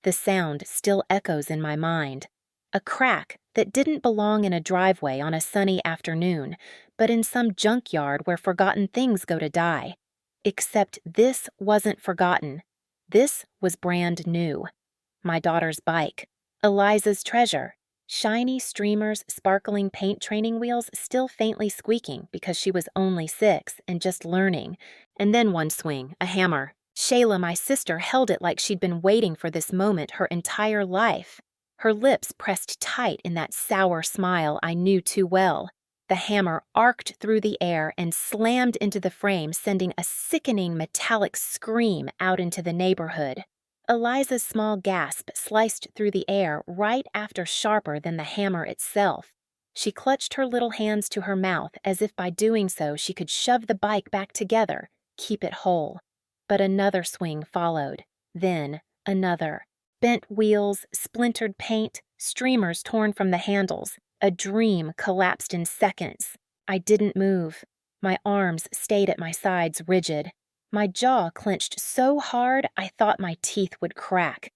The sound still echoes in my mind. A crack that didn't belong in a driveway on a sunny afternoon, but in some junkyard where forgotten things go to die. Except this wasn't forgotten. This was brand new. My daughter's bike. Eliza's treasure. Shiny streamers, sparkling paint training wheels still faintly squeaking because she was only 6 and just learning. And then one swing, a hammer. Shayla, my sister, held it like she'd been waiting for this moment her entire life. Her lips pressed tight in that sour smile I knew too well. The hammer arced through the air and slammed into the frame, sending a sickening metallic scream out into the neighborhood. Eliza's small gasp sliced through the air right after sharper than the hammer itself. She clutched her little hands to her mouth as if by doing so she could shove the bike back together, keep it whole. But another swing followed, then another. Bent wheels, splintered paint, streamers torn from the handles. A dream collapsed in seconds. I didn't move. My arms stayed at my sides rigid. My jaw clenched so hard I thought my teeth would crack.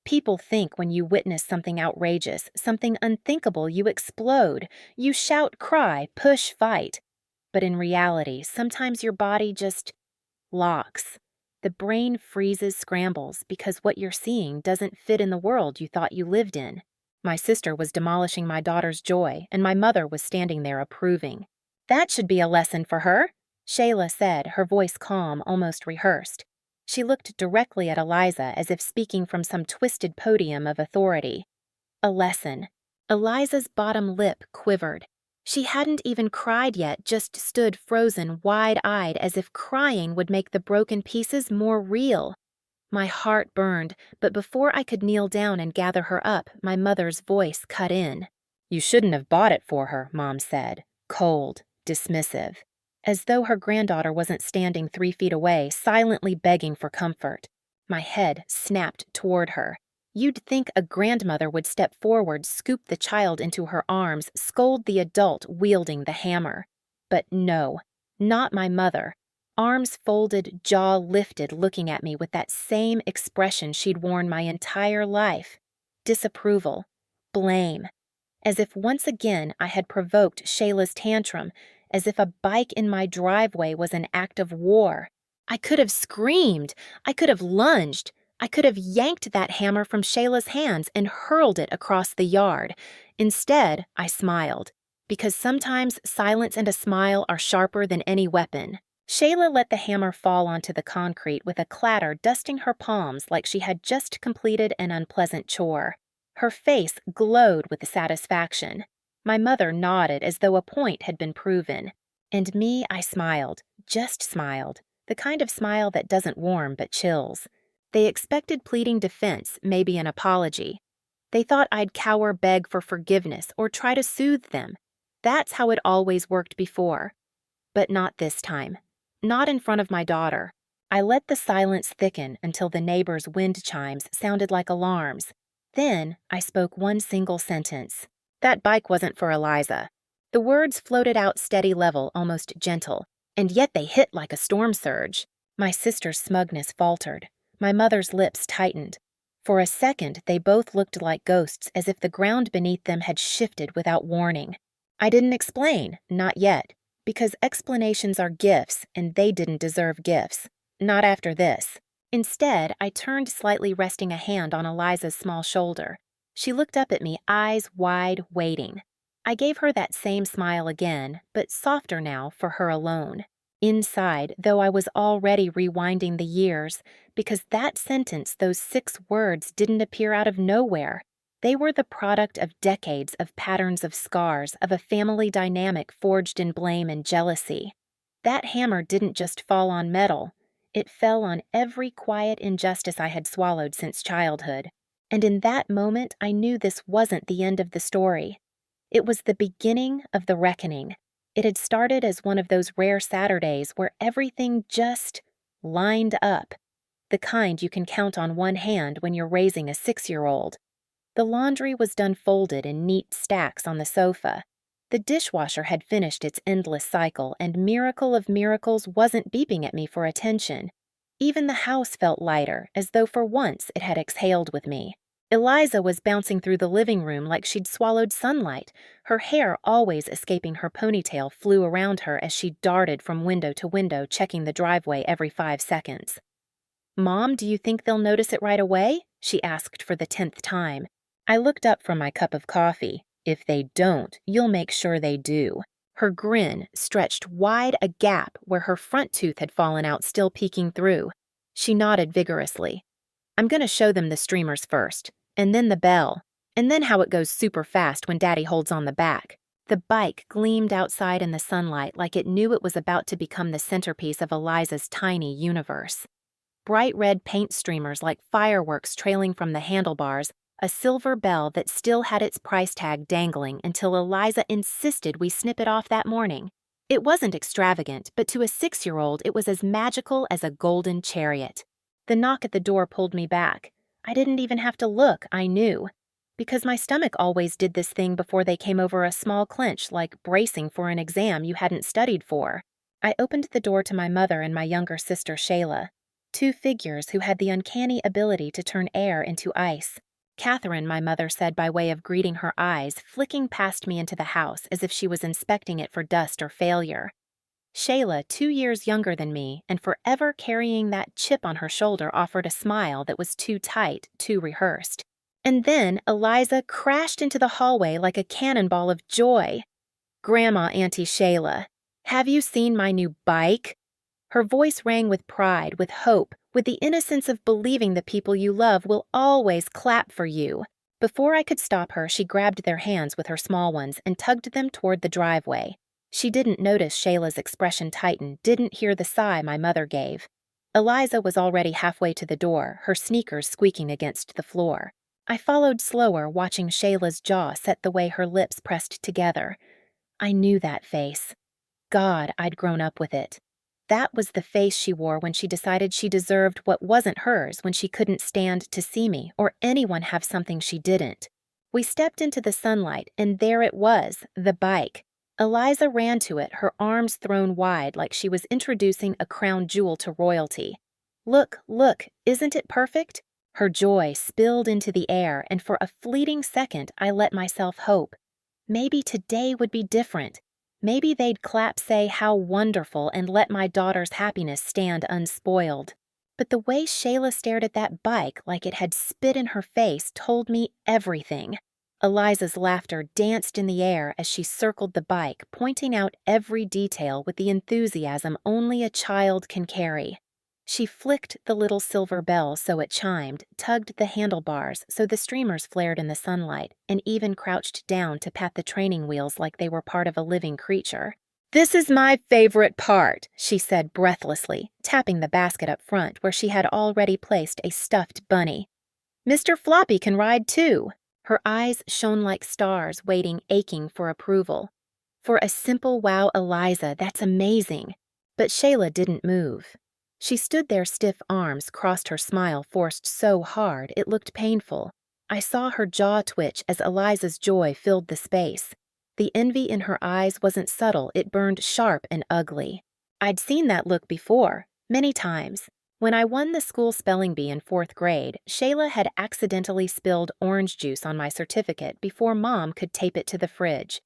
People think when you witness something outrageous, something unthinkable, you explode. You shout, cry, push, fight. But in reality, sometimes your body just locks. The brain freezes, scrambles, because what you're seeing doesn't fit in the world you thought you lived in. My sister was demolishing my daughter's joy, and my mother was standing there approving. "That should be a lesson for her," Shayla said, her voice calm, almost rehearsed. She looked directly at Eliza as if speaking from some twisted podium of authority. A lesson. Eliza's bottom lip quivered. She hadn't even cried yet, just stood frozen, wide-eyed, as if crying would make the broken pieces more real. My heart burned, but before I could kneel down and gather her up, my mother's voice cut in. "You shouldn't have bought it for her," Mom said, cold, dismissive, as though her granddaughter wasn't standing 3 feet away, silently begging for comfort. My head snapped toward her. You'd think a grandmother would step forward, scoop the child into her arms, scold the adult wielding the hammer. But no, not my mother. Arms folded, jaw lifted, looking at me with that same expression she'd worn my entire life. Disapproval. Blame. As if once again I had provoked Shayla's tantrum, as if a bike in my driveway was an act of war. I could have screamed. I could have lunged. I could have yanked that hammer from Shayla's hands and hurled it across the yard. Instead, I smiled, because sometimes silence and a smile are sharper than any weapon. Shayla let the hammer fall onto the concrete with a clatter, dusting her palms like she had just completed an unpleasant chore. Her face glowed with satisfaction. My mother nodded as though a point had been proven. And me, I smiled, just smiled, the kind of smile that doesn't warm but chills. They expected pleading defense, maybe an apology. They thought I'd cower, beg for forgiveness, or try to soothe them. That's how it always worked before. But not this time. Not in front of my daughter. I let the silence thicken until the neighbors' wind chimes sounded like alarms. Then I spoke one single sentence. That bike wasn't for Eliza. The words floated out steady level, almost gentle, and yet they hit like a storm surge. My sister's smugness faltered. My mother's lips tightened. For a second, they both looked like ghosts, as if the ground beneath them had shifted without warning. I didn't explain, not yet, because explanations are gifts, and they didn't deserve gifts. Not after this. Instead, I turned slightly, resting a hand on Eliza's small shoulder. She looked up at me, eyes wide, waiting. I gave her that same smile again, but softer now for her alone. Inside, though I was already rewinding the years, because that sentence, those 6 words, didn't appear out of nowhere. They were the product of decades of patterns of scars, of a family dynamic forged in blame and jealousy. That hammer didn't just fall on metal. It fell on every quiet injustice I had swallowed since childhood. And in that moment, I knew this wasn't the end of the story. It was the beginning of the reckoning. It had started as one of those rare Saturdays where everything just lined up. The kind you can count on one hand when you're raising a 6-year-old. The laundry was done folded in neat stacks on the sofa. The dishwasher had finished its endless cycle, and miracle of miracles wasn't beeping at me for attention. Even the house felt lighter, as though for once it had exhaled with me. Eliza was bouncing through the living room like she'd swallowed sunlight. Her hair, always escaping her ponytail, flew around her as she darted from window to window, checking the driveway every 5 seconds. "Mom, do you think they'll notice it right away?" she asked for the 10th time. I looked up from my cup of coffee. "If they don't, you'll make sure they do." Her grin stretched wide, a gap where her front tooth had fallen out still peeking through. She nodded vigorously. "I'm gonna show them the streamers first, and then the bell, and then how it goes super fast when Daddy holds on the back." The bike gleamed outside in the sunlight like it knew it was about to become the centerpiece of Eliza's tiny universe. Bright red paint streamers like fireworks trailing from the handlebars, a silver bell that still had its price tag dangling until Eliza insisted we snip it off that morning. It wasn't extravagant, but to a 6-year-old it was as magical as a golden chariot. The knock at the door pulled me back. I didn't even have to look, I knew. Because my stomach always did this thing before they came over a small clench, like bracing for an exam you hadn't studied for. I opened the door to my mother and my younger sister Shayla, two figures who had the uncanny ability to turn air into ice. "Catherine," my mother said by way of greeting, her eyes flicking past me into the house as if she was inspecting it for dust or failure. Shayla, 2 years younger than me and forever carrying that chip on her shoulder, offered a smile that was too tight, too rehearsed. And then Eliza crashed into the hallway like a cannonball of joy. "Grandma, Auntie Shayla, have you seen my new bike?" Her voice rang with pride, with hope, with the innocence of believing the people you love will always clap for you. Before I could stop her, she grabbed their hands with her small ones and tugged them toward the driveway. She didn't notice Shayla's expression tighten, didn't hear the sigh my mother gave. Eliza was already halfway to the door, her sneakers squeaking against the floor. I followed slower, watching Shayla's jaw set the way her lips pressed together. I knew that face. God, I'd grown up with it. That was the face she wore when she decided she deserved what wasn't hers, when she couldn't stand to see me or anyone have something she didn't. We stepped into the sunlight, and there it was, the bike. Eliza ran to it, her arms thrown wide like she was introducing a crown jewel to royalty. "Look, look, isn't it perfect?" Her joy spilled into the air, and for a fleeting second I let myself hope. Maybe today would be different. Maybe they'd clap, say how wonderful, and let my daughter's happiness stand unspoiled. But the way Shayla stared at that bike like it had spit in her face told me everything. Eliza's laughter danced in the air as she circled the bike, pointing out every detail with the enthusiasm only a child can carry. She flicked the little silver bell so it chimed, tugged the handlebars so the streamers flared in the sunlight, and even crouched down to pat the training wheels like they were part of a living creature. "This is my favorite part," she said breathlessly, tapping the basket up front where she had already placed a stuffed bunny. "Mr. Floppy can ride too." Her eyes shone like stars, waiting, aching for approval. For a simple "Wow, Eliza, that's amazing." But Shayla didn't move. She stood there, stiff arms crossed, her smile forced so hard it looked painful. I saw her jaw twitch as Eliza's joy filled the space. The envy in her eyes wasn't subtle, it burned sharp and ugly. I'd seen that look before, many times. When I won the school spelling bee in 4th grade, Shayla had accidentally spilled orange juice on my certificate before Mom could tape it to the fridge.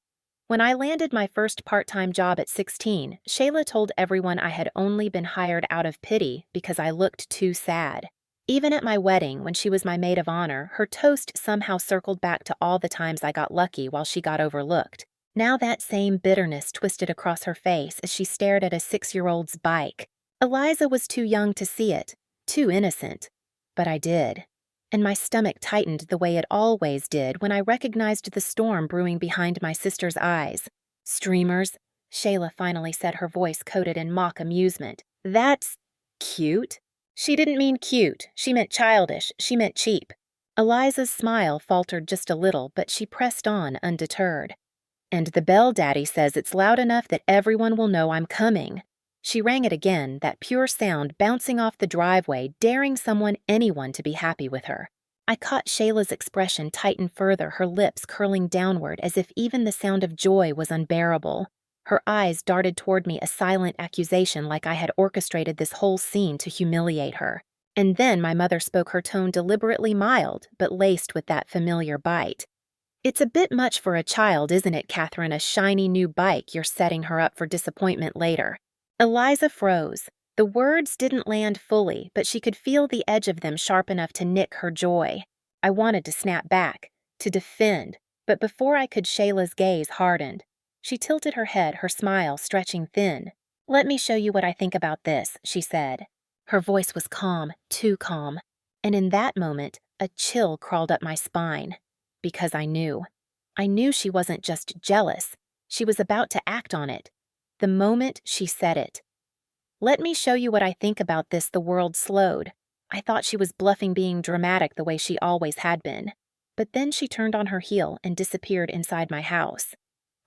When I landed my first part-time job at 16, Shayla told everyone I had only been hired out of pity because I looked too sad. Even at my wedding, when she was my maid of honor, her toast somehow circled back to all the times I got lucky while she got overlooked. Now that same bitterness twisted across her face as she stared at a 6-year-old's bike. Eliza was too young to see it, too innocent. But I did. And my stomach tightened the way it always did when I recognized the storm brewing behind my sister's eyes. "Streamers," Shayla finally said, her voice coated in mock amusement. "That's cute." She didn't mean cute. She meant childish. She meant cheap. Eliza's smile faltered just a little, but she pressed on undeterred. "And the bell daddy says it's loud enough that everyone will know I'm coming." She rang it again, that pure sound bouncing off the driveway, daring anyone to be happy with her. I caught Shayla's expression tighten further, her lips curling downward as if even the sound of joy was unbearable. Her eyes darted toward me, a silent accusation, like I had orchestrated this whole scene to humiliate her. And then my mother spoke, her tone deliberately mild, but laced with that familiar bite. "It's a bit much for a child, isn't it, Catherine? A shiny new bike, you're setting her up for disappointment later." Eliza froze. The words didn't land fully, but she could feel the edge of them sharp enough to nick her joy. I wanted to snap back, to defend, but before I could, Shayla's gaze hardened. She tilted her head, her smile stretching thin. "Let me show you what I think about this," she said. Her voice was calm, too calm, and in that moment, a chill crawled up my spine. Because I knew. I knew she wasn't just jealous. She was about to act on it. The moment she said it. "Let me show you what I think about this," the world slowed. I thought she was bluffing, being dramatic the way she always had been. But then she turned on her heel and disappeared inside my house.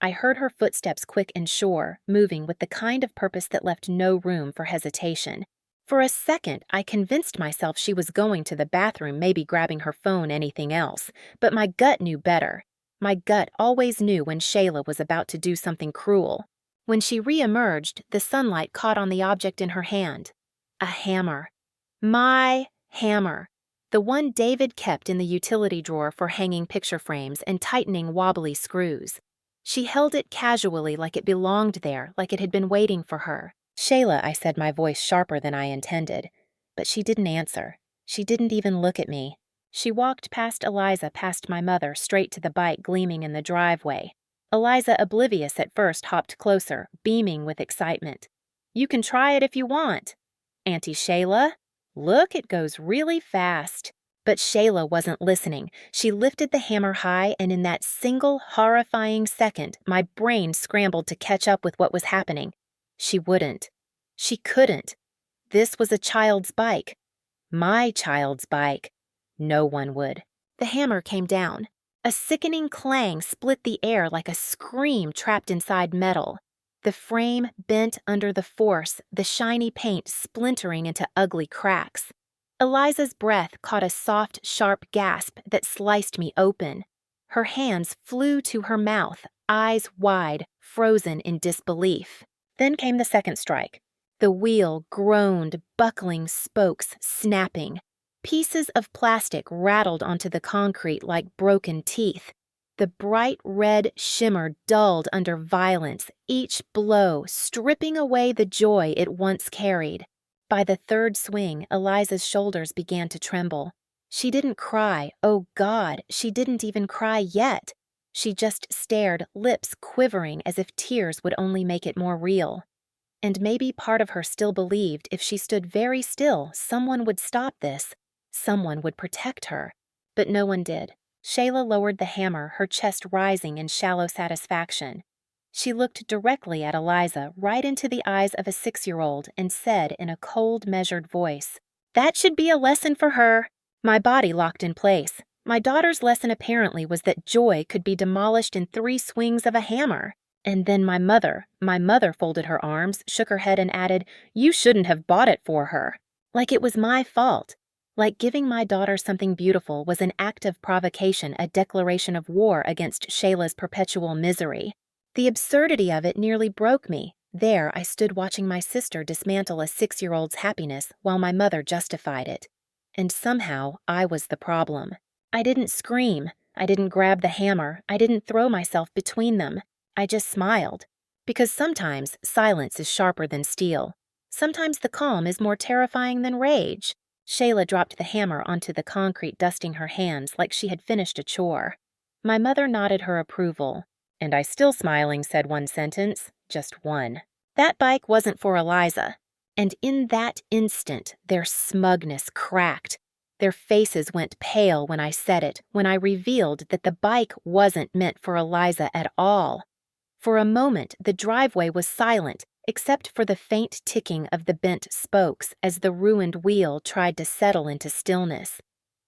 I heard her footsteps, quick and sure, moving with the kind of purpose that left no room for hesitation. For a second, I convinced myself she was going to the bathroom, maybe grabbing her phone, anything else. But my gut knew better. My gut always knew when Shayla was about to do something cruel. When she re-emerged, the sunlight caught on the object in her hand. A hammer. My hammer. The one David kept in the utility drawer for hanging picture frames and tightening wobbly screws. She held it casually, like it belonged there, like it had been waiting for her. "Shayla," I said, my voice sharper than I intended. But she didn't answer. She didn't even look at me. She walked past Eliza, past my mother, straight to the bike gleaming in the driveway. Eliza, oblivious at first, hopped closer, beaming with excitement. "You can try it if you want." "Auntie Shayla? Look, it goes really fast." But Shayla wasn't listening. She lifted the hammer high, and in that single, horrifying second, my brain scrambled to catch up with what was happening. She wouldn't. She couldn't. This was a child's bike. My child's bike. No one would. The hammer came down. A sickening clang split the air like a scream trapped inside metal. The frame bent under the force, the shiny paint splintering into ugly cracks. Eliza's breath caught a soft, sharp gasp that sliced me open. Her hands flew to her mouth, eyes wide, frozen in disbelief. Then came the second strike. The wheel groaned, buckling spokes snapping. Pieces of plastic rattled onto the concrete like broken teeth. The bright red shimmer dulled under violence, each blow stripping away the joy it once carried. By the third swing, Eliza's shoulders began to tremble. She didn't cry. Oh God, she didn't even cry yet. She just stared, lips quivering as if tears would only make it more real. And maybe part of her still believed if she stood very still, someone would stop this. Someone would protect her. But no one did. Shayla lowered the hammer, her chest rising in shallow satisfaction. She looked directly at Eliza, right into the eyes of a 6-year-old, and said in a cold, measured voice, "That should be a lesson for her." My body locked in place. My daughter's lesson apparently was that joy could be demolished in 3 swings of a hammer. And then my mother folded her arms, shook her head, and added, "You shouldn't have bought it for her." Like it was my fault. Like giving my daughter something beautiful was an act of provocation, a declaration of war against Shayla's perpetual misery. The absurdity of it nearly broke me. There I stood watching my sister dismantle a 6-year-old's happiness while my mother justified it. And somehow I was the problem. I didn't scream. I didn't grab the hammer. I didn't throw myself between them. I just smiled. Because sometimes silence is sharper than steel. Sometimes the calm is more terrifying than rage. Shayla dropped the hammer onto the concrete, dusting her hands like she had finished a chore. My mother nodded her approval. And I, still smiling, said one sentence, just one. That bike wasn't for Eliza. And in that instant, their smugness cracked. Their faces went pale when I said it, when I revealed that the bike wasn't meant for Eliza at all. For a moment, the driveway was silent, except for the faint ticking of the bent spokes as the ruined wheel tried to settle into stillness.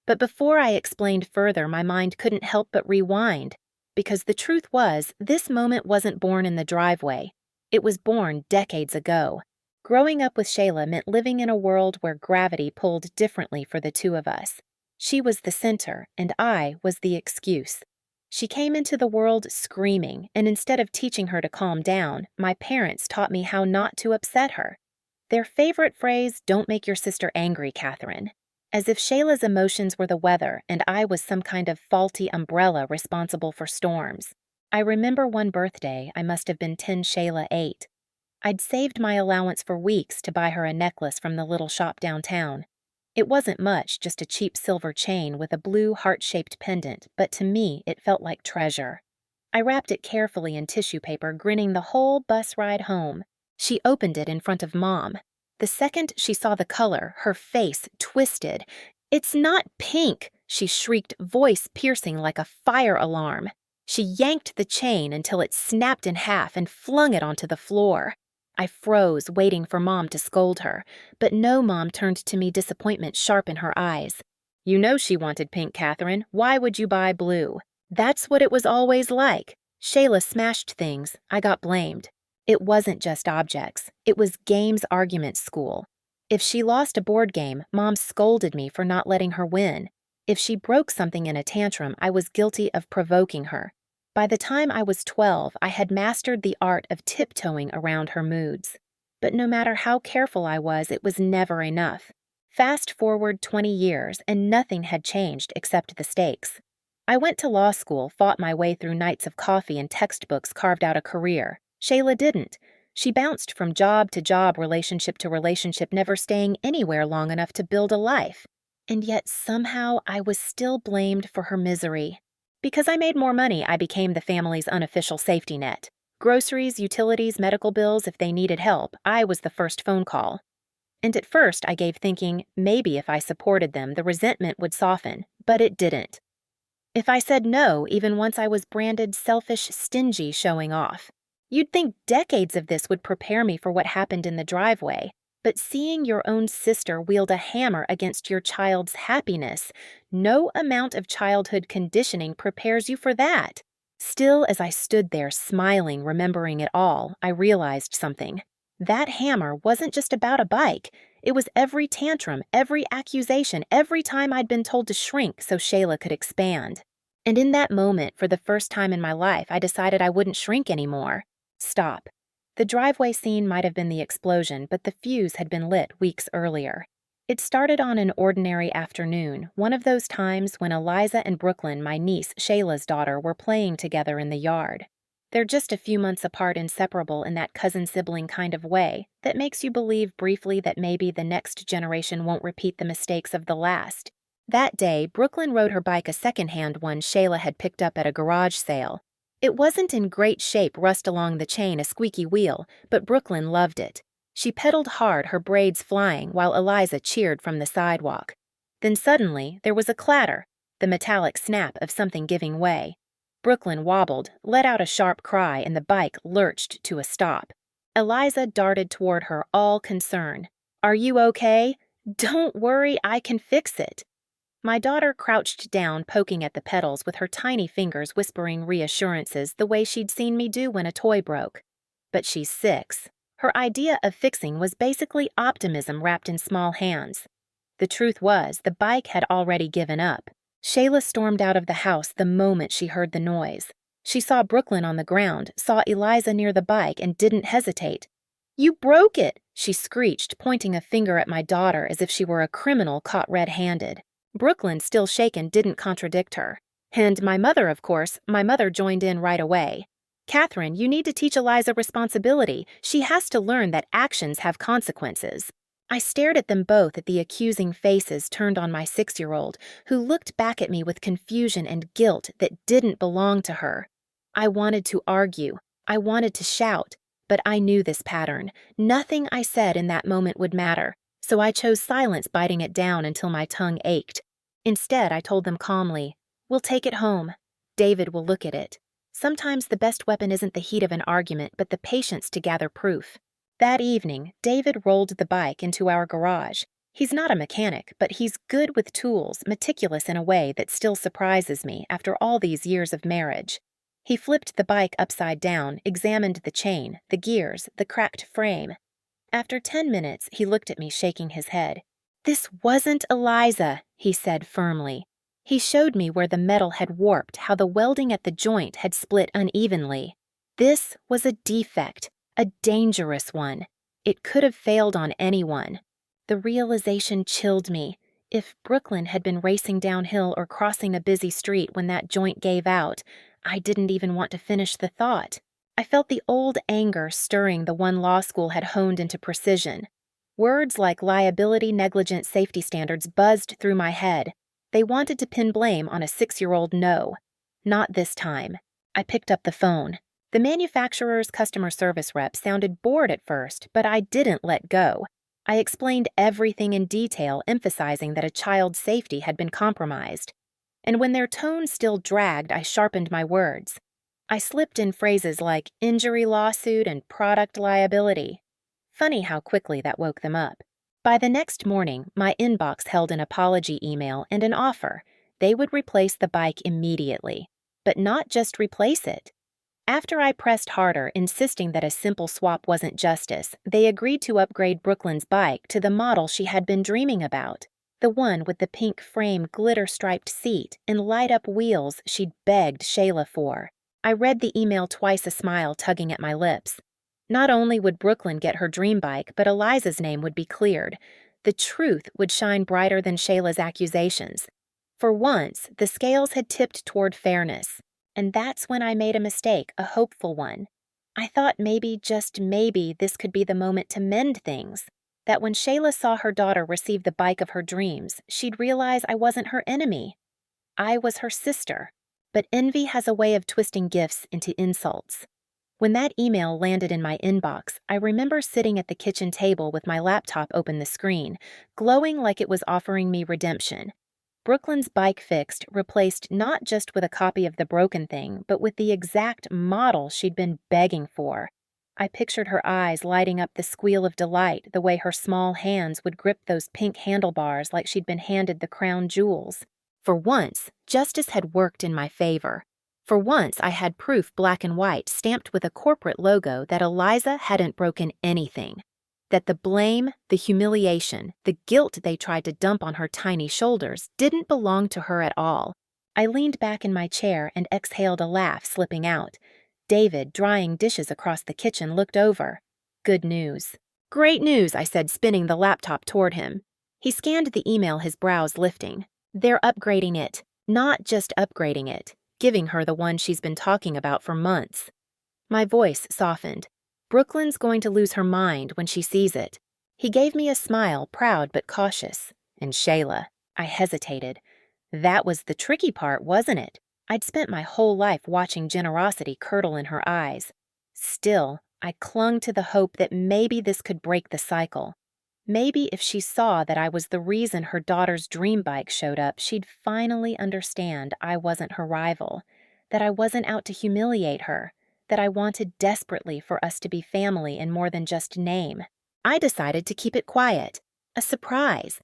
But before I explained further, my mind couldn't help but rewind, because the truth was, this moment wasn't born in the driveway. It was born decades ago. Growing up with Shayla meant living in a world where gravity pulled differently for the two of us. She was the center, and I was the excuse. She came into the world screaming, and instead of teaching her to calm down, my parents taught me how not to upset her. Their favorite phrase, "Don't make your sister angry, Catherine." As if Shayla's emotions were the weather and I was some kind of faulty umbrella responsible for storms. I remember one birthday, I must have been 10 Shayla 8. I'd saved my allowance for weeks to buy her a necklace from the little shop downtown. It wasn't much, just a cheap silver chain with a blue heart-shaped pendant, but to me it felt like treasure. I wrapped it carefully in tissue paper, grinning the whole bus ride home. She opened it in front of Mom. The second she saw the color, her face twisted. "It's not pink!" she shrieked, voice piercing like a fire alarm. She yanked the chain until it snapped in half and flung it onto the floor. I froze, waiting for Mom to scold her, but no. Mom turned to me, disappointment sharp in her eyes. "You know she wanted pink, Catherine. Why would you buy blue?" That's what it was always like. Shayla smashed things. I got blamed. It wasn't just objects. It was games argument school. If she lost a board game, Mom scolded me for not letting her win. If she broke something in a tantrum, I was guilty of provoking her. By the time I was 12, I had mastered the art of tiptoeing around her moods. But no matter how careful I was, it was never enough. Fast forward 20 years, and nothing had changed except the stakes. I went to law school, fought my way through nights of coffee and textbooks, carved out a career. Shayla didn't. She bounced from job to job, relationship to relationship, never staying anywhere long enough to build a life. And yet somehow I was still blamed for her misery. Because I made more money, I became the family's unofficial safety net. Groceries, utilities, medical bills, if they needed help, I was the first phone call. And at first I gave, thinking maybe if I supported them, the resentment would soften, but it didn't. If I said no, even once, I was branded selfish, stingy, showing off. You'd think decades of this would prepare me for what happened in the driveway, but seeing your own sister wield a hammer against your child's happiness, no amount of childhood conditioning prepares you for that. Still, as I stood there smiling, remembering it all, I realized something. That hammer wasn't just about a bike. It was every tantrum, every accusation, every time I'd been told to shrink so Shayla could expand. And in that moment, for the first time in my life, I decided I wouldn't shrink anymore. Stop. The driveway scene might have been the explosion, but the fuse had been lit weeks earlier. It started on an ordinary afternoon, one of those times when Eliza and Brooklyn, my niece Shayla's daughter, were playing together in the yard. They're just a few months apart, inseparable in that cousin-sibling kind of way that makes you believe briefly that maybe the next generation won't repeat the mistakes of the last. That day, Brooklyn rode her bike, a second-hand one Shayla had picked up at a garage sale. It wasn't in great shape, rust along the chain, a squeaky wheel, but Brooklyn loved it. She pedaled hard, her braids flying, while Eliza cheered from the sidewalk. Then suddenly, there was a clatter, the metallic snap of something giving way. Brooklyn wobbled, let out a sharp cry, and the bike lurched to a stop. Eliza darted toward her, all concern. "Are you okay?" "Don't worry, I can fix it." My daughter crouched down, poking at the pedals with her tiny fingers, whispering reassurances the way she'd seen me do when a toy broke. But she's 6. Her idea of fixing was basically optimism wrapped in small hands. The truth was, the bike had already given up. Shayla stormed out of the house the moment she heard the noise. She saw Brooklyn on the ground, saw Eliza near the bike, and didn't hesitate. "You broke it!" she screeched, pointing a finger at my daughter as if she were a criminal caught red-handed. Brooklyn, still shaken, didn't contradict her. And my mother, of course, joined in right away. "Catherine, you need to teach Eliza responsibility. She has to learn that actions have consequences." I stared at them both, at the accusing faces turned on my 6-year-old, who looked back at me with confusion and guilt that didn't belong to her. I wanted to argue. I wanted to shout. But I knew this pattern. Nothing I said in that moment would matter, so I chose silence, biting it down until my tongue ached. Instead, I told them calmly, "We'll take it home. David will look at it." Sometimes the best weapon isn't the heat of an argument, but the patience to gather proof. That evening, David rolled the bike into our garage. He's not a mechanic, but he's good with tools, meticulous in a way that still surprises me after all these years of marriage. He flipped the bike upside down, examined the chain, the gears, the cracked frame. After 10 minutes, he looked at me, shaking his head. "This wasn't Eliza," he said firmly. He showed me where the metal had warped, how the welding at the joint had split unevenly. This was a defect, a dangerous one. It could have failed on anyone. The realization chilled me. If Brooklyn had been racing downhill or crossing a busy street when that joint gave out, I didn't even want to finish the thought. I felt the old anger stirring the one law school had honed into precision. Words like liability, negligent safety standards buzzed through my head. They wanted to pin blame on a 6-year-old no. Not this time. I picked up the phone. The manufacturer's customer service rep sounded bored at first, but I didn't let go. I explained everything in detail, emphasizing that a child's safety had been compromised. And when their tone still dragged, I sharpened my words. I slipped in phrases like injury lawsuit and product liability. Funny how quickly that woke them up. By the next morning, my inbox held an apology email and an offer. They would replace the bike immediately. But not just replace it. After I pressed harder, insisting that a simple swap wasn't justice, they agreed to upgrade Brooklyn's bike to the model she had been dreaming about. The one with the pink frame, glitter-striped seat, and light-up wheels she'd begged Shayla for. I read the email twice, a smile tugging at my lips. Not only would Brooklyn get her dream bike, but Eliza's name would be cleared. The truth would shine brighter than Shayla's accusations. For once, the scales had tipped toward fairness. And that's when I made a mistake, a hopeful one. I thought maybe, just maybe, this could be the moment to mend things. That when Shayla saw her daughter receive the bike of her dreams, she'd realize I wasn't her enemy. I was her sister. But envy has a way of twisting gifts into insults. When that email landed in my inbox, I remember sitting at the kitchen table with my laptop open the screen, glowing like it was offering me redemption. Brooklyn's bike fixed, replaced not just with a copy of the broken thing, but with the exact model she'd been begging for. I pictured her eyes lighting up the squeal of delight, the way her small hands would grip those pink handlebars like she'd been handed the crown jewels. For once, justice had worked in my favor. For once, I had proof black and white stamped with a corporate logo that Eliza hadn't broken anything. That the blame, the humiliation, the guilt they tried to dump on her tiny shoulders didn't belong to her at all. I leaned back in my chair and exhaled a laugh, slipping out. David, drying dishes across the kitchen, looked over. Good news. Great news, I said, spinning the laptop toward him. He scanned the email, his brows lifting. They're upgrading it. Not just upgrading it. Giving her the one she's been talking about for months. My voice softened. Brooklyn's going to lose her mind when she sees it. He gave me a smile, proud but cautious. And Shayla. I hesitated. That was the tricky part, wasn't it? I'd spent my whole life watching generosity curdle in her eyes. Still, I clung to the hope that maybe this could break the cycle. Maybe if she saw that I was the reason her daughter's dream bike showed up, she'd finally understand I wasn't her rival, that I wasn't out to humiliate her, that I wanted desperately for us to be family in more than just name. I decided to keep it quiet, a surprise.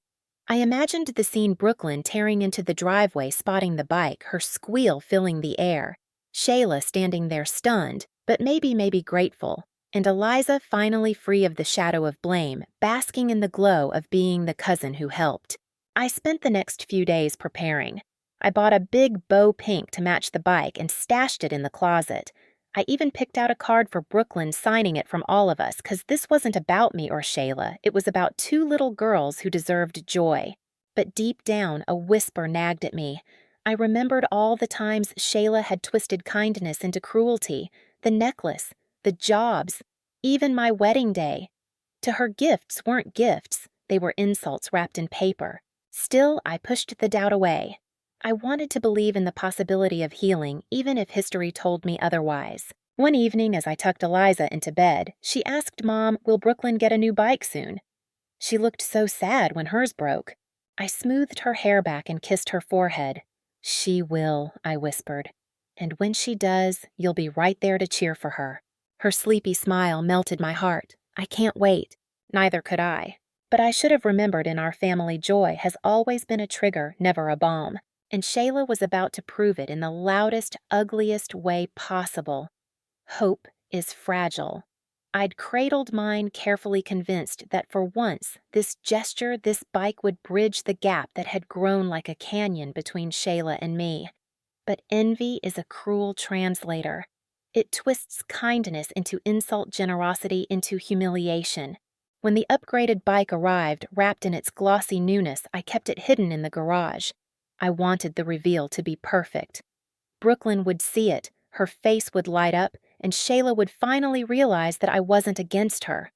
I imagined the scene: Brooklyn tearing into the driveway, spotting the bike, her squeal filling the air, Shayla standing there stunned, but maybe grateful, and Eliza finally free of the shadow of blame, basking in the glow of being the cousin who helped. I spent the next few days preparing. I bought a big bow pink to match the bike and stashed it in the closet. I even picked out a card for Brooklyn signing it from all of us, 'cause this wasn't about me or Shayla. It was about 2 little girls who deserved joy. But deep down, a whisper nagged at me. I remembered all the times Shayla had twisted kindness into cruelty, the necklace, the jobs, even my wedding day. To her, gifts weren't gifts. They were insults wrapped in paper. Still, I pushed the doubt away. I wanted to believe in the possibility of healing, even if history told me otherwise. One evening, as I tucked Eliza into bed, she asked Mom, "Will Brooklyn get a new bike soon?" She looked so sad when hers broke. I smoothed her hair back and kissed her forehead. "She will," I whispered. "And when she does, you'll be right there to cheer for her." Her sleepy smile melted my heart. I can't wait. Neither could I. But I should have remembered in our family joy has always been a trigger, never a balm. And Shayla was about to prove it in the loudest, ugliest way possible. Hope is fragile. I'd cradled mine, carefully convinced that for once, this gesture, this bike would bridge the gap that had grown like a canyon between Shayla and me. But envy is a cruel translator. It twists kindness into insult, generosity into humiliation. When the upgraded bike arrived, wrapped in its glossy newness, I kept it hidden in the garage. I wanted the reveal to be perfect. Brooklyn would see it, her face would light up, and Shayla would finally realize that I wasn't against her.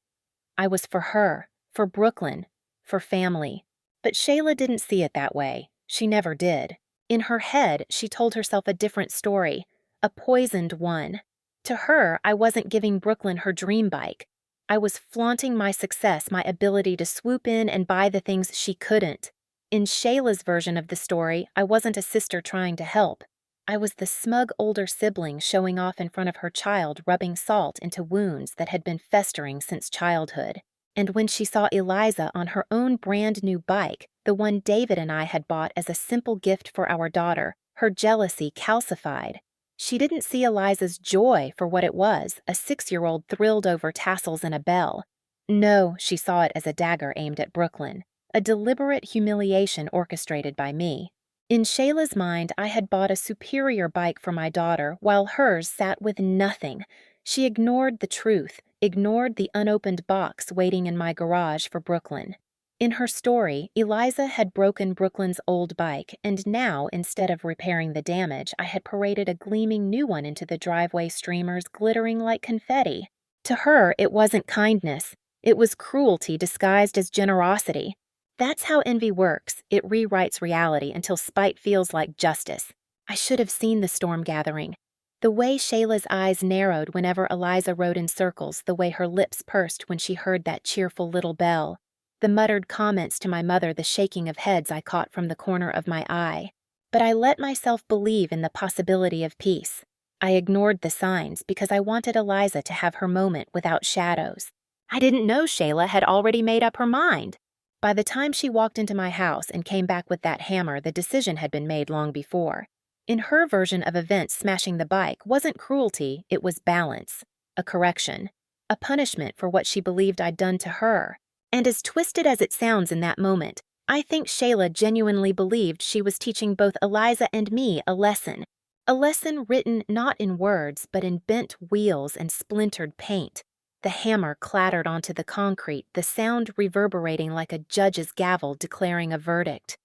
I was for her, for Brooklyn, for family. But Shayla didn't see it that way. She never did. In her head, she told herself a different story, a poisoned one. To her, I wasn't giving Brooklyn her dream bike. I was flaunting my success, my ability to swoop in and buy the things she couldn't. In Shayla's version of the story, I wasn't a sister trying to help. I was the smug older sibling showing off in front of her child, rubbing salt into wounds that had been festering since childhood. And when she saw Eliza on her own brand new bike, the one David and I had bought as a simple gift for our daughter, her jealousy calcified. She didn't see Eliza's joy for what it was, a 6-year-old thrilled over tassels and a bell. No, she saw it as a dagger aimed at Brooklyn, a deliberate humiliation orchestrated by me. In Shayla's mind, I had bought a superior bike for my daughter, while hers sat with nothing. She ignored the truth, ignored the unopened box waiting in my garage for Brooklyn. In her story, Eliza had broken Brooklyn's old bike, and now, instead of repairing the damage, I had paraded a gleaming new one into the driveway, streamers glittering like confetti. To her, it wasn't kindness. It was cruelty disguised as generosity. That's how envy works. It rewrites reality until spite feels like justice. I should have seen the storm gathering. The way Shayla's eyes narrowed whenever Eliza rode in circles, the way her lips pursed when she heard that cheerful little bell. The muttered comments to my mother, the shaking of heads I caught from the corner of my eye. But I let myself believe in the possibility of peace. I ignored the signs because I wanted Eliza to have her moment without shadows. I didn't know Shayla had already made up her mind. By the time she walked into my house and came back with that hammer, the decision had been made long before. In her version of events, smashing the bike wasn't cruelty, it was balance, a correction, a punishment for what she believed I'd done to her. And as twisted as it sounds in that moment, I think Shayla genuinely believed she was teaching both Eliza and me a lesson written not in words but in bent wheels and splintered paint. The hammer clattered onto the concrete, the sound reverberating like a judge's gavel declaring a verdict.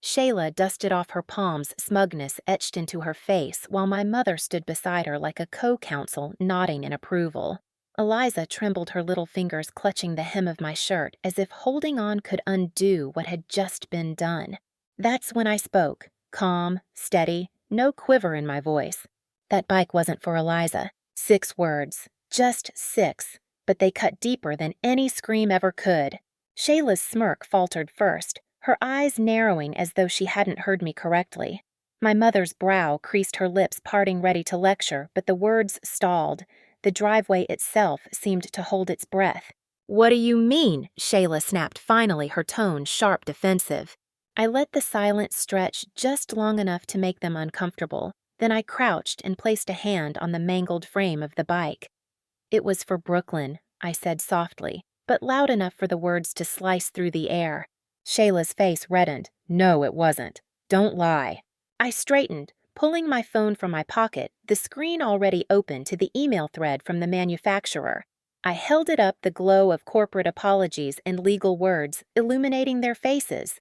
Shayla dusted off her palms, smugness etched into her face, while my mother stood beside her like a co-counsel, nodding in approval. Eliza trembled, her little fingers clutching the hem of my shirt, as if holding on could undo what had just been done. That's when I spoke, calm, steady, no quiver in my voice. That bike wasn't for Eliza. 6 words. Just 6, but they cut deeper than any scream ever could. Shayla's smirk faltered first, her eyes narrowing as though she hadn't heard me correctly. My mother's brow creased, her lips parting ready to lecture, but the words stalled. The driveway itself seemed to hold its breath. "What do you mean?" Shayla snapped finally, her tone sharp, defensive. I let the silence stretch just long enough to make them uncomfortable. Then I crouched and placed a hand on the mangled frame of the bike. "It was for Brooklyn," I said softly, but loud enough for the words to slice through the air. Shayla's face reddened. "No, it wasn't. Don't lie." I straightened, pulling my phone from my pocket, the screen already open to the email thread from the manufacturer. I held it up, the glow of corporate apologies and legal words illuminating their faces.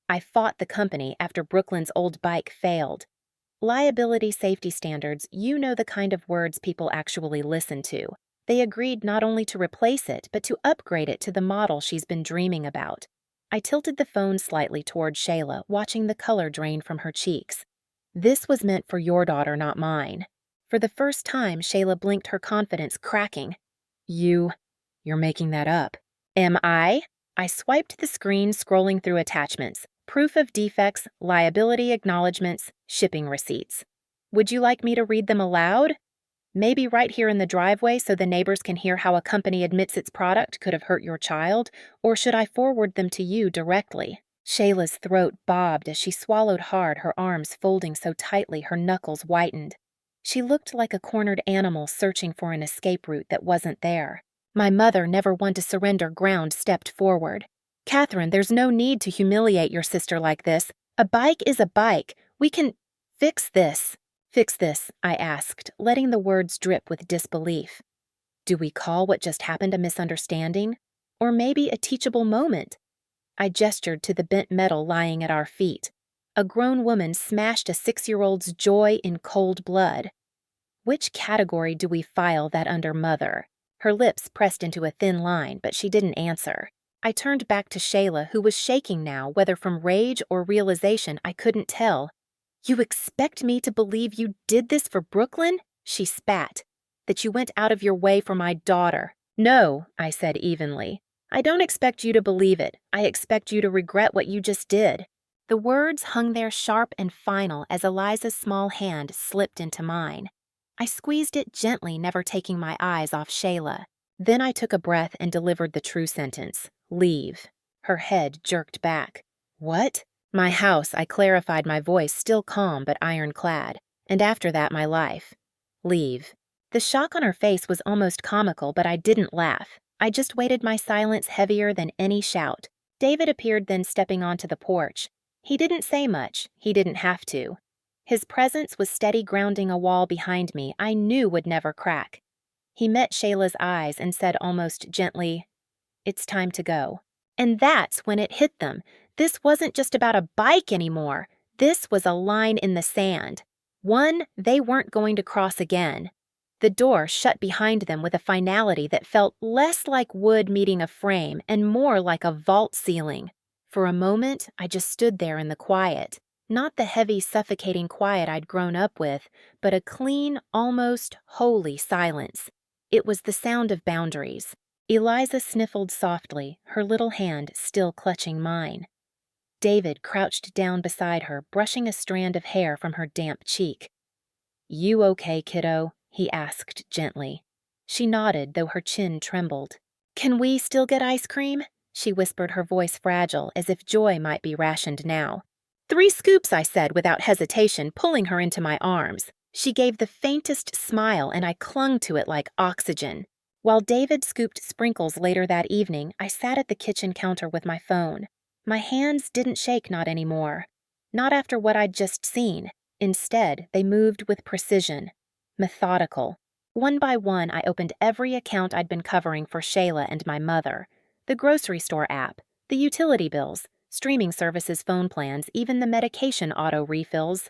I fought the company after Brooklyn's old bike failed. Liability safety standards, you know the kind of words people actually listen to. They agreed not only to replace it, but to upgrade it to the model she's been dreaming about. I tilted the phone slightly toward Shayla, watching the color drain from her cheeks. "This was meant for your daughter, not mine." For the first time, Shayla blinked, her confidence cracking. You're making that up." "Am I?" I swiped the screen, scrolling through attachments. Proof of defects, liability acknowledgments, shipping receipts. Would you like me to read them aloud? Maybe right here in the driveway so the neighbors can hear how a company admits its product could have hurt your child, or should I forward them to you directly? Shayla's throat bobbed as she swallowed hard, her arms folding so tightly her knuckles whitened. She looked like a cornered animal searching for an escape route that wasn't there. My mother, never one to surrender ground, stepped forward. Catherine, there's no need to humiliate your sister like this. A bike is a bike. We can fix this. Fix this, I asked, letting the words drip with disbelief. Do we call what just happened a misunderstanding? Or maybe a teachable moment? I gestured to the bent metal lying at our feet. A grown woman smashed a 6-year-old's joy in cold blood. Which category do we file that under, Mother? Her lips pressed into a thin line, but she didn't answer. I turned back to Shayla, who was shaking now, whether from rage or realization I couldn't tell. You expect me to believe you did this for Brooklyn? She spat. That you went out of your way for my daughter. No, I said evenly. I don't expect you to believe it. I expect you to regret what you just did. The words hung there sharp and final as Eliza's small hand slipped into mine. I squeezed it gently, never taking my eyes off Shayla. Then I took a breath and delivered the true sentence. Leave. Her head jerked back. What? My house, I clarified, my voice still calm but ironclad. And after that, my life. Leave. The shock on her face was almost comical, but I didn't laugh. I just waited, my silence heavier than any shout. David appeared then, stepping onto the porch. He didn't say much. He didn't have to. His presence was steady, grounding a wall behind me I knew would never crack. He met Shayla's eyes and said almost gently, "It's time to go." And that's when it hit them. This wasn't just about a bike anymore. This was a line in the sand. One they weren't going to cross again. The door shut behind them with a finality that felt less like wood meeting a frame and more like a vault ceiling. For a moment, I just stood there in the quiet. Not the heavy, suffocating quiet I'd grown up with, but a clean, almost holy silence. It was the sound of boundaries. Eliza sniffled softly, her little hand still clutching mine. David crouched down beside her, brushing a strand of hair from her damp cheek. "You okay, kiddo?" he asked gently. She nodded, though her chin trembled. "Can we still get ice cream?" she whispered, her voice fragile, as if joy might be rationed now. 3 scoops, I said without hesitation, pulling her into my arms. She gave the faintest smile, and I clung to it like oxygen. While David scooped sprinkles later that evening, I sat at the kitchen counter with my phone. My hands didn't shake, not anymore. Not after what I'd just seen. Instead, they moved with precision. Methodical. One by one, I opened every account I'd been covering for Shayla and my mother. The grocery store app, the utility bills, streaming services, phone plans, even the medication auto refills.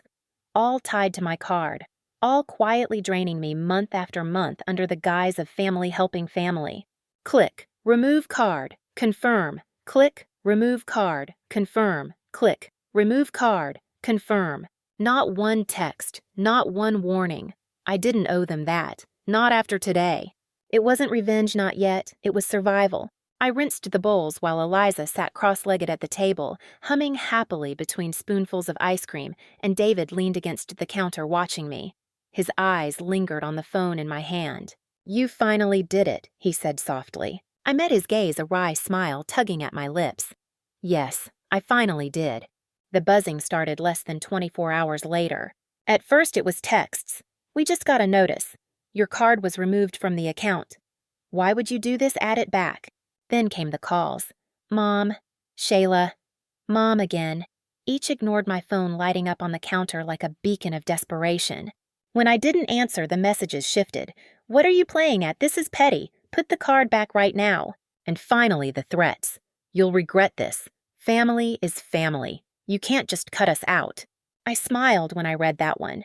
All tied to my card. All quietly draining me month after month under the guise of family helping family. Click, remove card, confirm. Click, remove card, confirm. Click, remove card, confirm. Not one text, not one warning. I didn't owe them that. Not after today. It wasn't revenge, not yet. It was survival. I rinsed the bowls while Eliza sat cross-legged at the table, humming happily between spoonfuls of ice cream, and David leaned against the counter watching me. His eyes lingered on the phone in my hand. "You finally did it," he said softly. I met his gaze, a wry smile tugging at my lips. Yes, I finally did. The buzzing started less than 24 hours later. At first it was texts. "We just got a notice. Your card was removed from the account. Why would you do this? Add it back." Then came the calls. "Mom," "Shayla," "Mom again." Each ignored my phone lighting up on the counter like a beacon of desperation. When I didn't answer, the messages shifted. "What are you playing at? This is petty. Put the card back right now." And finally, the threats. "You'll regret this. Family is family. You can't just cut us out." I smiled when I read that one.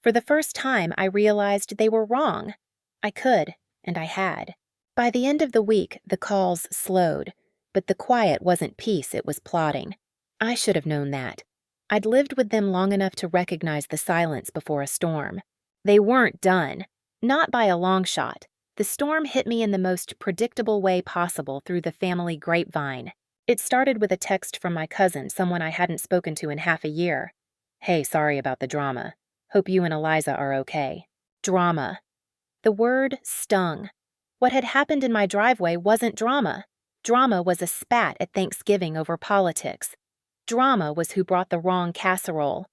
For the first time, I realized they were wrong. I could, and I had. By the end of the week, the calls slowed, but the quiet wasn't peace, it was plotting. I should have known that. I'd lived with them long enough to recognize the silence before a storm. They weren't done. Not by a long shot. The storm hit me in the most predictable way possible through the family grapevine. It started with a text from my cousin, someone I hadn't spoken to in half a year. "Hey, sorry about the drama. Hope you and Eliza are okay." Drama. The word stung. What had happened in my driveway wasn't drama. Drama was a spat at Thanksgiving over politics. Drama was who brought the wrong casserole.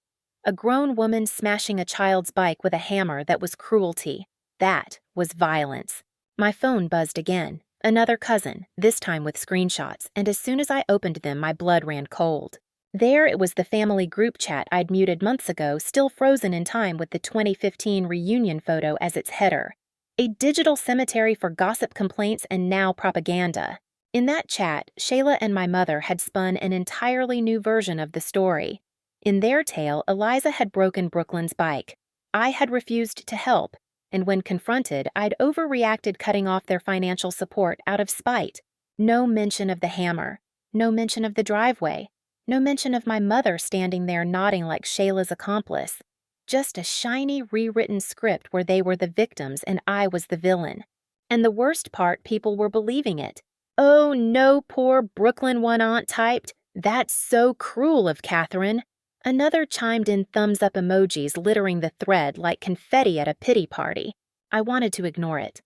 A grown woman smashing a child's bike with a hammer that was cruelty. That was violence. My phone buzzed again. Another cousin, this time with screenshots, and as soon as I opened them, my blood ran cold. There it was, the family group chat I'd muted months ago, still frozen in time with the 2015 reunion photo as its header. A digital cemetery for gossip complaints and now propaganda. In that chat, Shayla and my mother had spun an entirely new version of the story. In their tale, Eliza had broken Brooklyn's bike. I had refused to help, and when confronted, I'd overreacted, cutting off their financial support out of spite. No mention of the hammer. No mention of the driveway. No mention of my mother standing there nodding like Shayla's accomplice. Just a shiny, rewritten script where they were the victims and I was the villain. And the worst part, people were believing it. "Oh no, poor Brooklyn," one aunt typed. "That's so cruel of Catherine." Another chimed in thumbs up emojis, littering the thread like confetti at a pity party. I wanted to ignore it.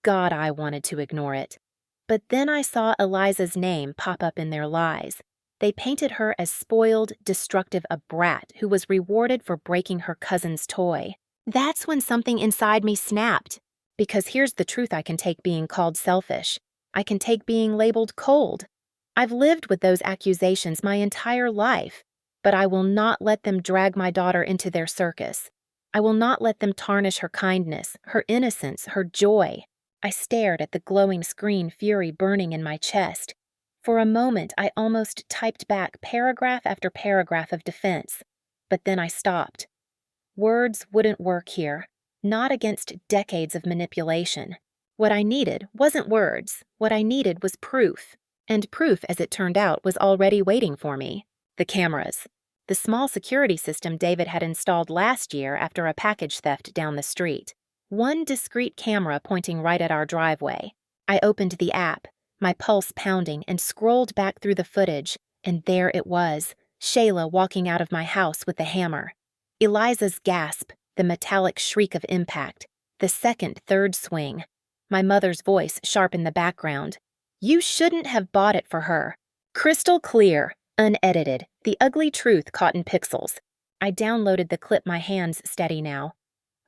God, I wanted to ignore it. But then I saw Eliza's name pop up in their lies. They painted her as spoiled, destructive, a brat who was rewarded for breaking her cousin's toy. That's when something inside me snapped. Because here's the truth: I can take being called selfish. I can take being labeled cold. I've lived with those accusations my entire life, but I will not let them drag my daughter into their circus. I will not let them tarnish her kindness, her innocence, her joy. I stared at the glowing screen, fury burning in my chest. For a moment, I almost typed back paragraph after paragraph of defense, but then I stopped. Words wouldn't work here, not against decades of manipulation. What I needed wasn't words. What I needed was proof. And proof, as it turned out, was already waiting for me. The cameras. The small security system David had installed last year after a package theft down the street. One discrete camera pointing right at our driveway. I opened the app, my pulse pounding, and scrolled back through the footage, and there it was, Shayla walking out of my house with the hammer. Eliza's gasp, the metallic shriek of impact, the second, third swing. My mother's voice sharp in the background. "You shouldn't have bought it for her." Crystal clear, unedited, the ugly truth caught in pixels. I downloaded the clip, my hands steady now.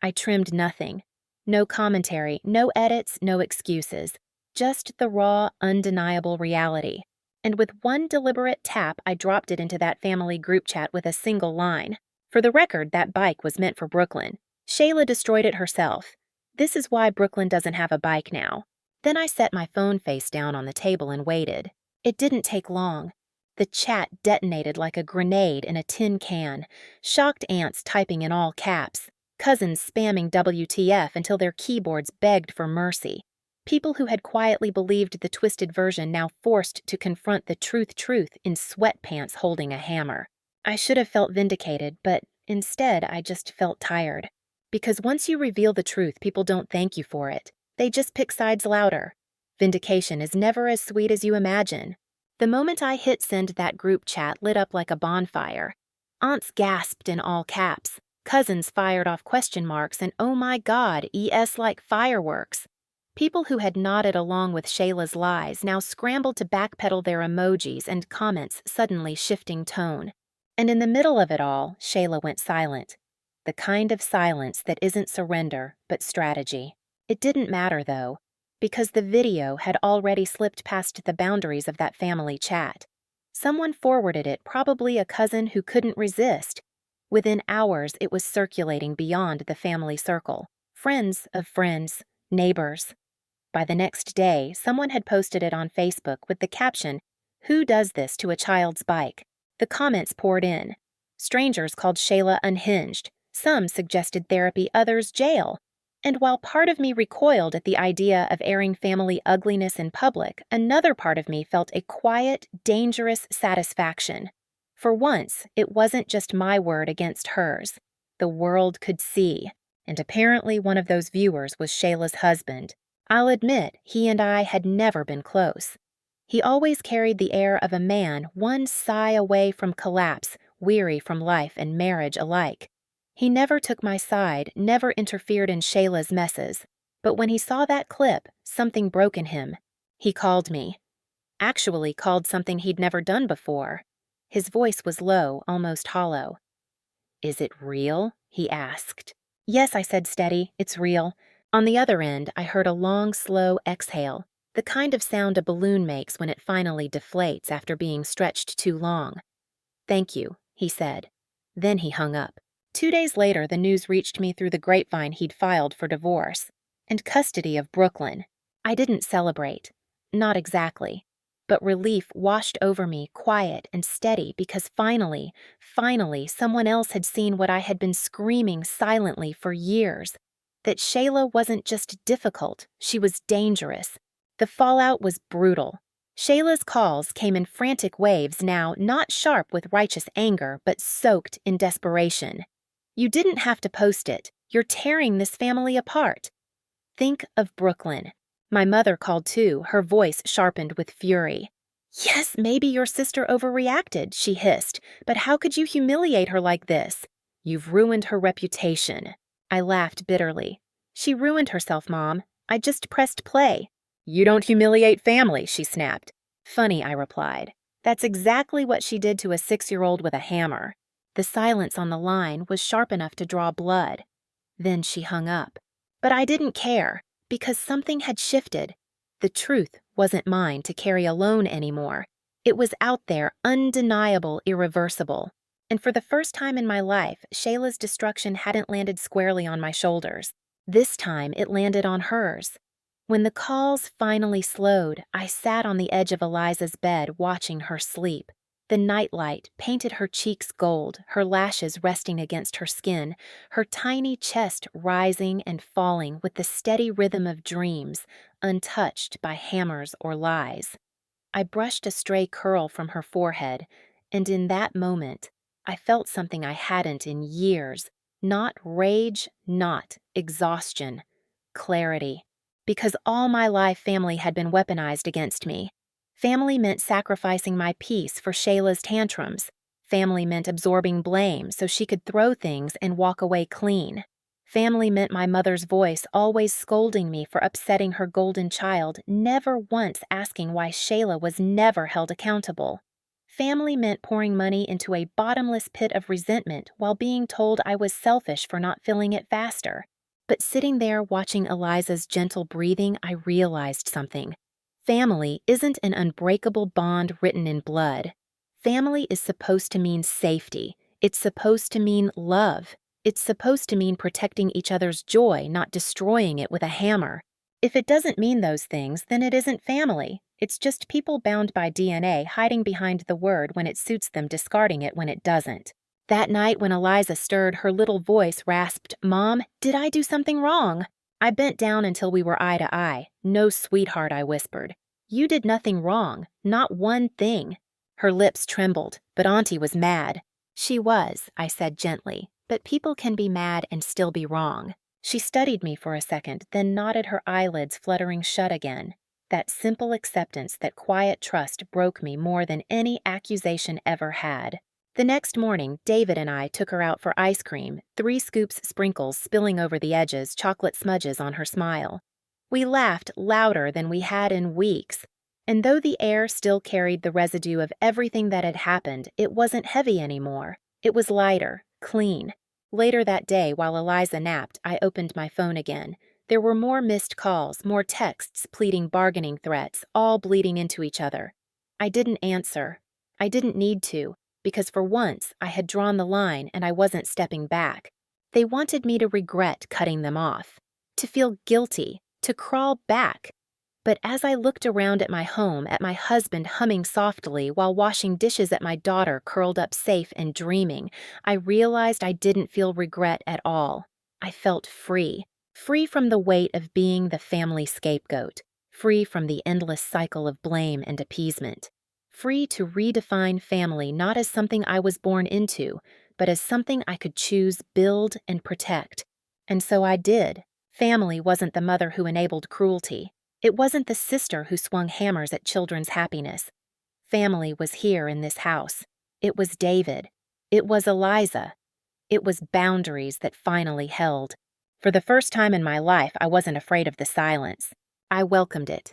I trimmed nothing. No commentary, no edits, no excuses. Just the raw, undeniable reality. And with one deliberate tap, I dropped it into that family group chat with a single line. For the record, that bike was meant for Brooklyn. Shayla destroyed it herself. This is why Brooklyn doesn't have a bike now. Then I set my phone face down on the table and waited. It didn't take long. The chat detonated like a grenade in a tin can. Shocked aunts typing in all caps. Cousins spamming WTF until their keyboards begged for mercy. People who had quietly believed the twisted version now forced to confront the truth in sweatpants holding a hammer. I should have felt vindicated, but instead I just felt tired. Because once you reveal the truth, people don't thank you for it. They just pick sides louder. Vindication is never as sweet as you imagine. The moment I hit send, that group chat lit up like a bonfire. Aunts gasped in all caps. Cousins fired off question marks and "oh my God" ES like fireworks. People who had nodded along with Shayla's lies now scrambled to backpedal their emojis and comments, suddenly shifting tone. And in the middle of it all, Shayla went silent. The kind of silence that isn't surrender, but strategy. It didn't matter, though, because the video had already slipped past the boundaries of that family chat. Someone forwarded it, probably a cousin who couldn't resist. Within hours, it was circulating beyond the family circle. Friends of friends, neighbors. By the next day, someone had posted it on Facebook with the caption, "Who does this to a child's bike?" The comments poured in. Strangers called Shayla unhinged. Some suggested therapy, others jail. And while part of me recoiled at the idea of airing family ugliness in public, another part of me felt a quiet, dangerous satisfaction. For once, it wasn't just my word against hers. The world could see. And apparently one of those viewers was Shayla's husband. I'll admit, he and I had never been close. He always carried the air of a man one sigh away from collapse, weary from life and marriage alike. He never took my side, never interfered in Shayla's messes. But when he saw that clip, something broke in him. He called me. Actually called something he'd never done before. His voice was low, almost hollow. "Is it real?" he asked. "Yes," I said steady, "it's real." On the other end, I heard a long, slow exhale. the kind of sound a balloon makes when it finally deflates after being stretched too long. "Thank you," he said. Then he hung up. 2 days later, the news reached me through the grapevine he'd filed for divorce and custody of Brooklyn. I didn't celebrate. Not exactly. But relief washed over me, quiet and steady, because finally, someone else had seen what I had been screaming silently for years. That Shayla wasn't just difficult, she was dangerous. The fallout was brutal. Shayla's calls came in frantic waves now, not sharp with righteous anger, but soaked in desperation. "You didn't have to post it. You're tearing this family apart." Think of Brooklyn. My mother called too, her voice sharpened with fury. "Yes, maybe your sister overreacted," she hissed, "but how could you humiliate her like this? You've ruined her reputation." I laughed bitterly. "She ruined herself, Mom. I just pressed play." "You don't humiliate family," she snapped. "Funny," I replied. "That's exactly what she did to a 6-year-old with a hammer." The silence on the line was sharp enough to draw blood. Then she hung up. But I didn't care, because something had shifted. The truth wasn't mine to carry alone anymore. It was out there, undeniable, irreversible. And for the first time in my life, Shayla's destruction hadn't landed squarely on my shoulders. This time, it landed on hers. When the calls finally slowed, I sat on the edge of Eliza's bed watching her sleep. The nightlight painted her cheeks gold, her lashes resting against her skin, her tiny chest rising and falling with the steady rhythm of dreams, untouched by hammers or lies. I brushed a stray curl from her forehead, and in that moment, I felt something I hadn't in years. Not rage, not exhaustion. Clarity. Because all my life, family had been weaponized against me. Family meant sacrificing my peace for Shayla's tantrums. Family meant absorbing blame so she could throw things and walk away clean. Family meant my mother's voice always scolding me for upsetting her golden child, never once asking why Shayla was never held accountable. Family meant pouring money into a bottomless pit of resentment while being told I was selfish for not filling it faster. But sitting there watching Eliza's gentle breathing, I realized something. Family isn't an unbreakable bond written in blood. Family is supposed to mean safety. It's supposed to mean love. It's supposed to mean protecting each other's joy, not destroying it with a hammer. If it doesn't mean those things, then it isn't family. It's just people bound by DNA hiding behind the word when it suits them, discarding it when it doesn't. That night when Eliza stirred, her little voice rasped, "Mom, did I do something wrong?" I bent down until we were eye to eye. "No, sweetheart," I whispered. "You did nothing wrong, not one thing." Her lips trembled, but Auntie was mad. "She was," I said gently, "but people can be mad and still be wrong." She studied me for a second, then nodded, her eyelids fluttering shut again. That simple acceptance, that quiet trust broke me more than any accusation ever had. The next morning, David and I took her out for ice cream, 3 scoops sprinkles spilling over the edges, chocolate smudges on her smile. We laughed louder than we had in weeks, and though the air still carried the residue of everything that had happened, it wasn't heavy anymore. It was lighter, clean. Later that day, while Eliza napped, I opened my phone again. There were more missed calls, more texts pleading bargaining threats, all bleeding into each other. I didn't answer. I didn't need to. Because for once, I had drawn the line and I wasn't stepping back. They wanted me to regret cutting them off, to feel guilty, to crawl back. But as I looked around at my home, at my husband humming softly while washing dishes, at my daughter curled up safe and dreaming, I realized I didn't feel regret at all. I felt free. Free from the weight of being the family scapegoat. Free from the endless cycle of blame and appeasement. Free to redefine family not as something I was born into, but as something I could choose, build, and protect. And so I did. Family wasn't the mother who enabled cruelty. It wasn't the sister who swung hammers at children's happiness. Family was here in this house. It was David. It was Eliza. It was boundaries that finally held. For the first time in my life, I wasn't afraid of the silence. I welcomed it.